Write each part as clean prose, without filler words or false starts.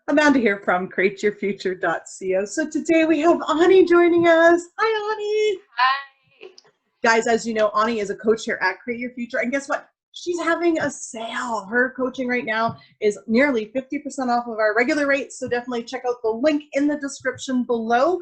Amanda here from createyourfuture.co. So today we have Ani joining us. Hi, Ani. Hi. Guys, as you know, Ani is a coach here at Create Your Future. And guess what? She's having a sale. Her coaching right now is nearly 50% off of our regular rates. So definitely check out the link in the description below.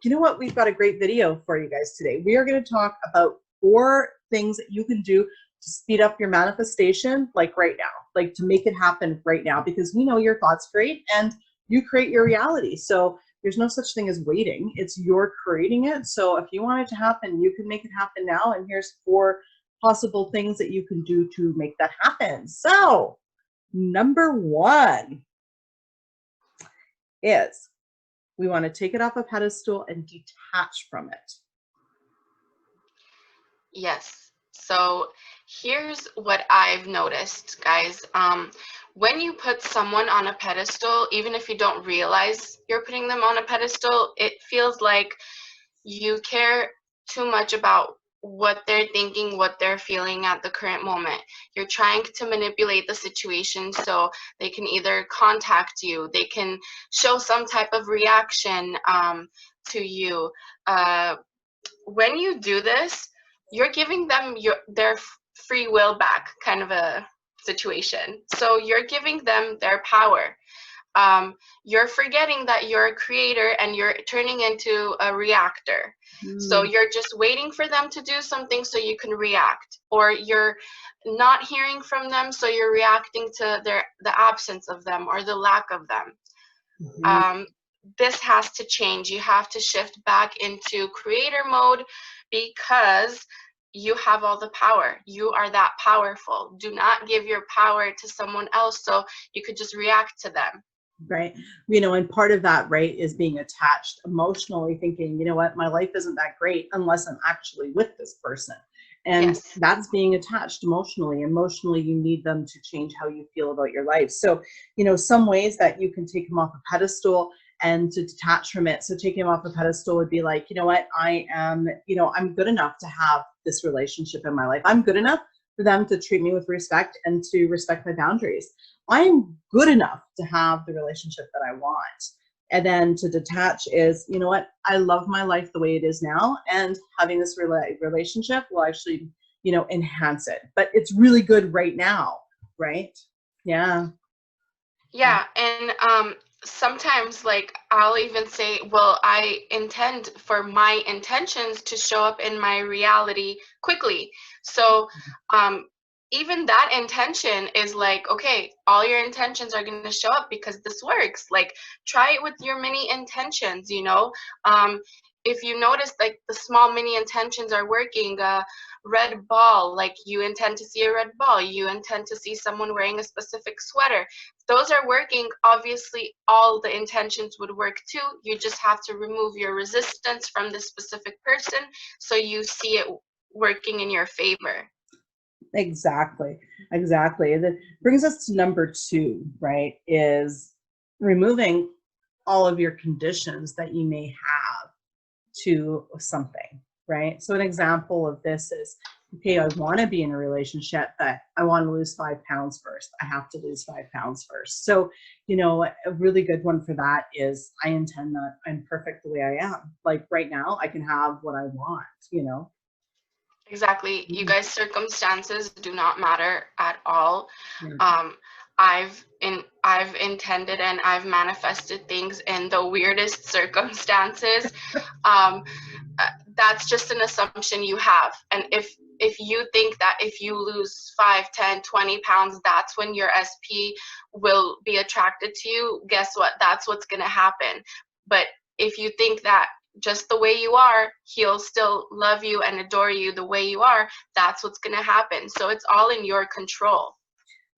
You know what? We've got a great video for you guys today. We are going to talk about 4 things that you can do to speed up your manifestation, like right now, like to make it happen right now, because we know your thoughts create and you create your reality. So there's no such thing as waiting. It's you're creating it. So if you want it to happen, you can make it happen now. And here's 4 possible things that you can do to make that happen. So number 1 is we want to take it off a pedestal and detach from it. Yes. So here's what I've noticed, guys. When you put someone on a pedestal, even if you don't realize you're putting them on a pedestal, it feels like you care too much about what they're thinking, what they're feeling at the current moment. You're trying to manipulate the situation so they can either contact you, they can show some type of reaction to you. When you do this, you're giving them their free will back, kind of a situation. So you're giving them their power. You're forgetting that you're a creator and you're turning into a reactor. So you're just waiting for them to do something so you can react, or you're not hearing from them so you're reacting to the absence of them or the lack of them. This has to change. You have to shift back into creator mode because you have all the power. You are that powerful. Do not give your power to someone else so you could just react to them. Right. You know, and part of that, right, is being attached emotionally, thinking, you know what, my life isn't that great unless I'm actually with this person. And Yes. That's being attached emotionally. Emotionally, you need them to change how you feel about your life. So, you know, some ways that you can take them off a pedestal and to detach from it. So taking them off a pedestal would be like, you know what, I am, you know, I'm good enough to have this relationship in my life. I'm good enough for them to treat me with respect and to respect my boundaries. I'm good enough to have the relationship that I want. And then to detach is, you know what, I love my life the way it is now, and having this relationship will actually, you know, enhance it. But it's really good right now, right? Yeah. Yeah, and sometimes, like, I'll even say, well, I intend for my intentions to show up in my reality quickly. So even that intention is like, okay, all your intentions are going to show up because this works. Like, try it with your mini intentions, you know. If you notice, like, the small mini intentions are working, red ball, like you intend to see a red ball, you intend to see someone wearing a specific sweater, those are working. Obviously all the intentions would work too. You just have to remove your resistance from this specific person so you see it working in your favor. Exactly. Exactly. And that brings us to number 2, right, is removing all of your conditions that you may have to something, right? So an example of this is, okay, I want to be in a relationship, but I want to lose 5 pounds first. I have to lose 5 pounds first. So, you know, a really good one for that is, I intend that I'm perfect the way I am. Like right now, I can have what I want, you know? Exactly. You guys, circumstances do not matter at all. Yeah. I've intended and I've manifested things in the weirdest circumstances. That's just an assumption you have. And if you think that if you lose 5, 10, 20 pounds, that's when your SP will be attracted to you, guess what? That's what's going to happen. But if you think that just the way you are, he'll still love you and adore you the way you are, that's what's going to happen. So it's all in your control.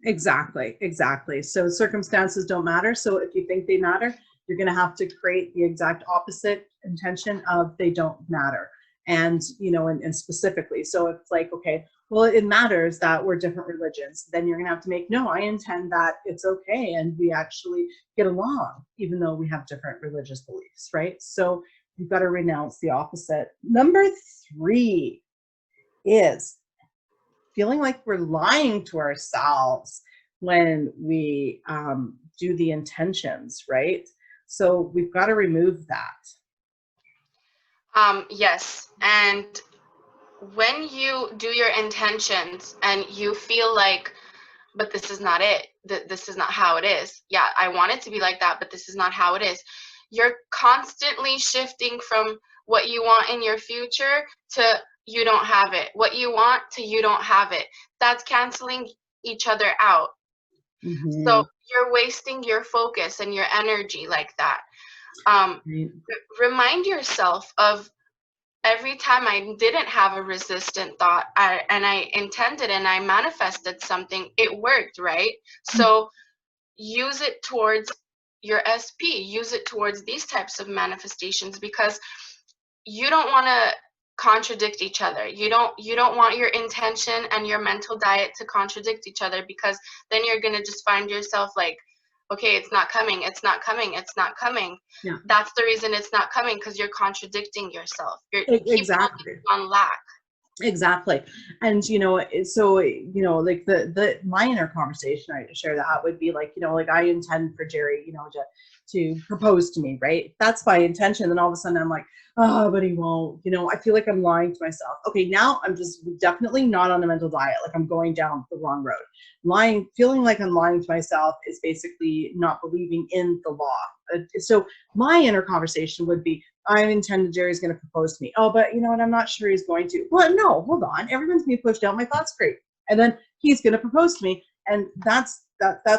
Exactly. Exactly. So circumstances don't matter. So if you think they matter, you're going to have to create the exact opposite intention of they don't matter. And, you know, and specifically, so it's like, okay, well, it matters that we're different religions. Then you're going to have to make, no, I intend that it's okay. And we actually get along, even though we have different religious beliefs, right? So you've got to renounce the opposite. Number 3 is feeling like we're lying to ourselves when we do the intentions, right? So we've got to remove that. Yes. And when you do your intentions and you feel like, but this is not it, this is not how it is. Yeah, I want it to be like that, but this is not how it is. You're constantly shifting from what you want in your future to you don't have it. What you want to you don't have it. That's canceling each other out. So you're wasting your focus and your energy like that. Remind yourself of every time I didn't have a resistant thought and I intended and I manifested something, it worked, right? So use it towards your SP, use it towards these types of manifestations, because you don't want to contradict each other. You don't want your intention and your mental diet to contradict each other, because then you're going to just find yourself like, okay, it's not coming, it's not coming, it's not coming. Yeah. That's the reason it's not coming, because you're contradicting yourself. You're exactly on lack. Exactly. And, you know, so, you know, like my inner conversation, I share that would be like, you know, like I intend for Jerry, you know, to propose to me, right? That's my intention. Then all of a sudden I'm like, oh, but he won't, you know, I feel like I'm lying to myself. Okay. Now I'm just definitely not on a mental diet. Like I'm going down the wrong road. Feeling like I'm lying to myself is basically not believing in the law. So my inner conversation would be, I intended Jerry's going to propose to me. Oh, but you know what? I'm not sure he's going to. Well, no, hold on. Everyone's being pushed out my thoughts crate. And then he's going to propose to me. And that's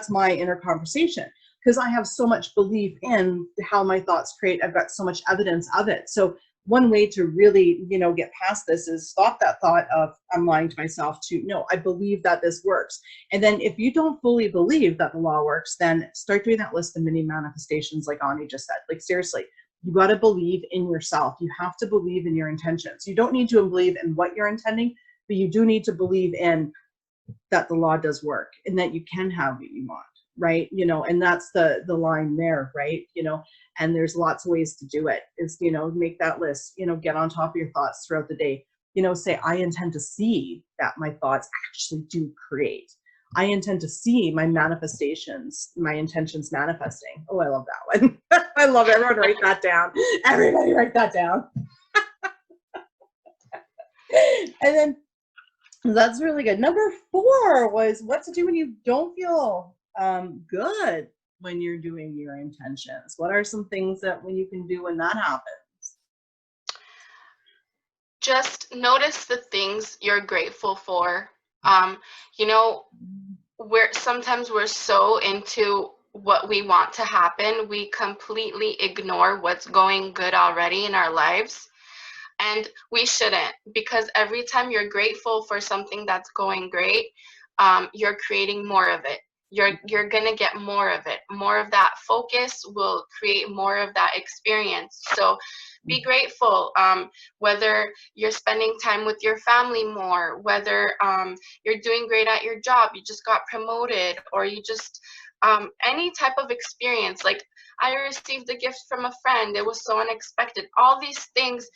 my inner conversation, because I have so much belief in how my thoughts create. I've got so much evidence of it. So one way to really, you know, get past this is stop that thought of I'm lying to myself to no, I believe that this works. And then if you don't fully believe that the law works, then start doing that list of mini manifestations like Ani just said. Like seriously, you got to believe in yourself. You have to believe in your intentions. You don't need to believe in what you're intending, but you do need to believe in that the law does work and that you can have what you want, right? You know, and that's the line there, right? You know, and there's lots of ways to do it. Is, you know, make that list, you know, get on top of your thoughts throughout the day. You know, say, I intend to see that my thoughts actually do create. I intend to see my manifestations, my intentions manifesting. Oh, I love that one. I love it. Everyone write that down. Everybody write that down. And then that's really good. Number 4 was what to do when you don't feel good when you're doing your intentions. What are some things that when you can do when that happens? Just notice the things you're grateful for. You know, sometimes we're so into what we want to happen, we completely ignore what's going good already in our lives. And we shouldn't, because every time you're grateful for something that's going great, you're creating more of it. You're gonna get more of it. More of that focus will create more of that experience. So be grateful, whether you're spending time with your family more, whether you're doing great at your job, you just got promoted, or you just any type of experience. Like I received a gift from a friend, it was so unexpected. All these things,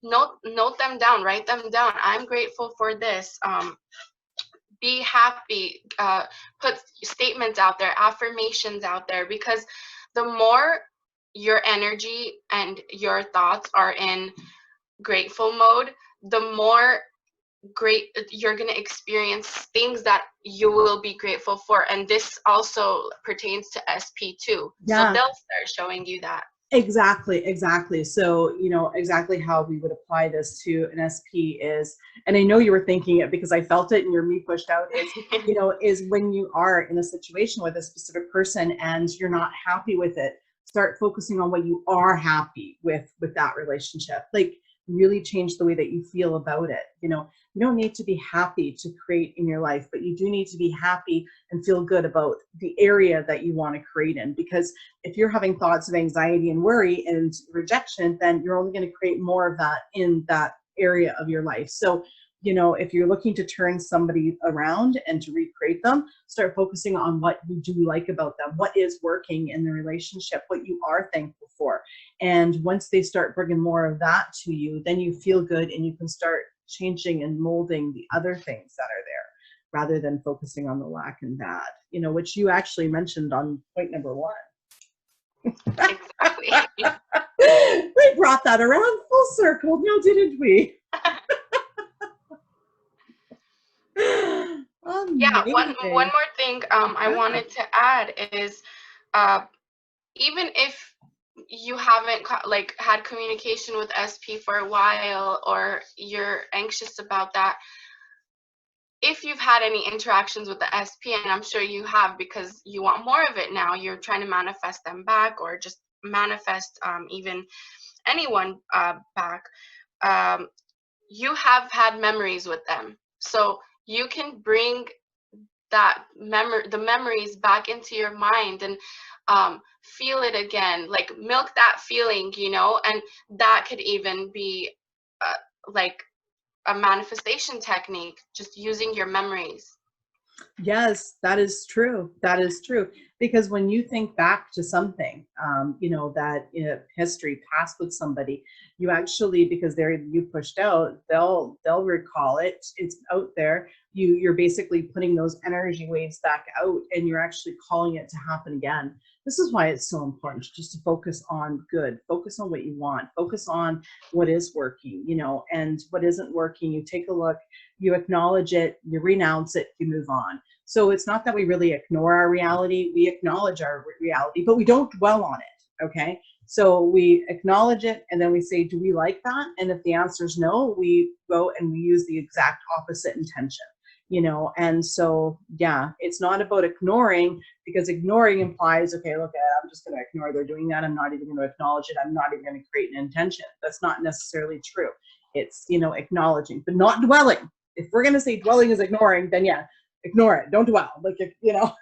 note them down, write them down. I'm grateful for this. Be happy, put statements out there, affirmations out there, because the more your energy and your thoughts are in grateful mode, the more great you're going to experience things that you will be grateful for. And this also pertains to SP too. Yeah. So they'll start showing you that. Exactly. So, you know, exactly how we would apply this to an SP is, and I know you were thinking it because I felt it and your me pushed out, is, you know, is when you are in a situation with a specific person and you're not happy with it, start focusing on what you are happy with that relationship. Like really change the way that you feel about it. You know, you don't need to be happy to create in your life, but you do need to be happy and feel good about the area that you want to create in. Because if you're having thoughts of anxiety and worry and rejection, then you're only going to create more of that in that area of your life. So, you know, if you're looking to turn somebody around and to recreate them, start focusing on what you do like about them, what is working in the relationship, what you are thankful for. And once they start bringing more of that to you, then you feel good and you can start changing and molding the other things that are there. rather than focusing on the lack and bad, you know, which you actually mentioned on point number 1. Exactly. We brought that around full circle now, didn't we? Yeah, one Amazing. more thing I wanted to add is even if you haven't like had communication with SP for a while, or you're anxious about that, if you've had any interactions with the SP, and I'm sure you have because you want more of it now, you're trying to manifest them back, or just manifest even anyone back, you have had memories with them. So you can bring that the memories back into your mind, and feel it again, like milk that feeling, you know, and that could even be like a manifestation technique, just using your memories. Yes, that is true. That is true. Because when you think back to something, you know, that history passed with somebody, you actually, because you pushed out, they'll recall it. It's out there. You're basically putting those energy waves back out, and you're actually calling it to happen again. This is why it's so important just to focus on good, focus on what you want, focus on what is working, you know, and what isn't working. You take a look, you acknowledge it, you renounce it, you move on. So it's not that we really ignore our reality. We acknowledge our reality, but we don't dwell on it, okay? So we acknowledge it, and then we say, do we like that? And if the answer is no, we go and we use the exact opposite intention, you know? And so, yeah, it's not about ignoring, because ignoring implies, okay, look, I'm just going to ignore they're doing that. I'm not even going to acknowledge it. I'm not even going to create an intention. That's not necessarily true. It's, you know, acknowledging, but not dwelling. If we're going to say dwelling is ignoring, then yeah, ignore it. Don't dwell. Like, you know.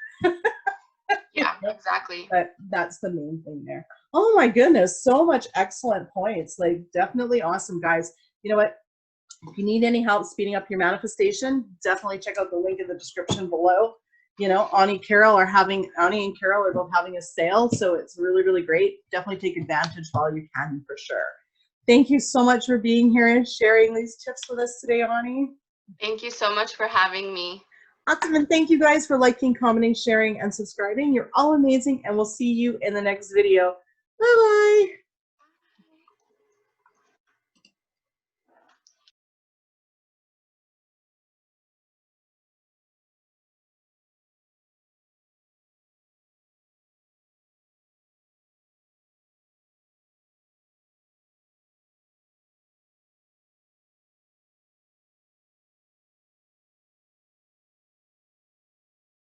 Yeah, exactly. But that's the main thing there. Oh my goodness, so much excellent points. Like, definitely awesome, guys. You know what? If you need any help speeding up your manifestation, definitely check out the link in the description below. You know, Ani and Carol are both having a sale, so it's really, really great. Definitely take advantage while you can, for sure. Thank you so much for being here and sharing these tips with us today, Ani. Thank you so much for having me. Awesome, and thank you guys for liking, commenting, sharing, and subscribing. You're all amazing, and we'll see you in the next video. Bye-bye.